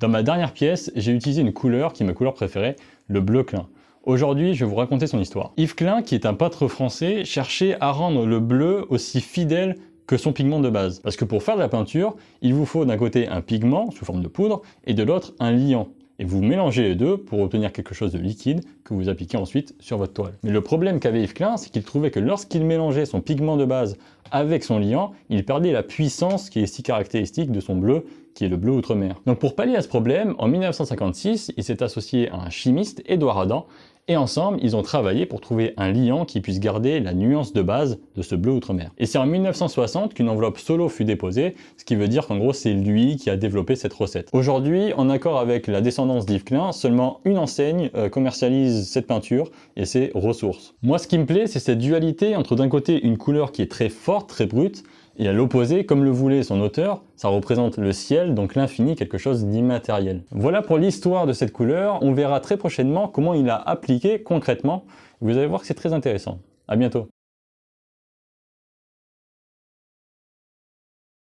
Dans ma dernière pièce, j'ai utilisé une couleur qui est ma couleur préférée, le bleu Klein. Aujourd'hui, je vais vous raconter son histoire. Yves Klein, qui est un peintre français, cherchait à rendre le bleu aussi fidèle que son pigment de base. Parce que pour faire de la peinture, il vous faut d'un côté un pigment sous forme de poudre et de l'autre un liant. Et vous mélangez les deux pour obtenir quelque chose de liquide que vous appliquez ensuite sur votre toile. Mais le problème qu'avait Yves Klein, c'est qu'il trouvait que lorsqu'il mélangeait son pigment de base avec son liant, il perdait la puissance qui est si caractéristique de son bleu, qui est le bleu outre-mer. Donc pour pallier à ce problème, en 1956, il s'est associé à un chimiste, Édouard Adam, et ensemble, ils ont travaillé pour trouver un liant qui puisse garder la nuance de base de ce bleu outre-mer. Et c'est en 1960 qu'une enveloppe solo fut déposée, ce qui veut dire qu'en gros, c'est lui qui a développé cette recette. Aujourd'hui, en accord avec la descendance d'Yves Klein, seulement une enseigne commercialise cette peinture, et c'est Ressources. Moi, ce qui me plaît, c'est cette dualité entre d'un côté une couleur qui est très forte, très brute, et à l'opposé, comme le voulait son auteur, ça représente le ciel, donc l'infini, quelque chose d'immatériel. Voilà pour l'histoire de cette couleur, on verra très prochainement comment il a appliqué concrètement. Vous allez voir que c'est très intéressant. À bientôt.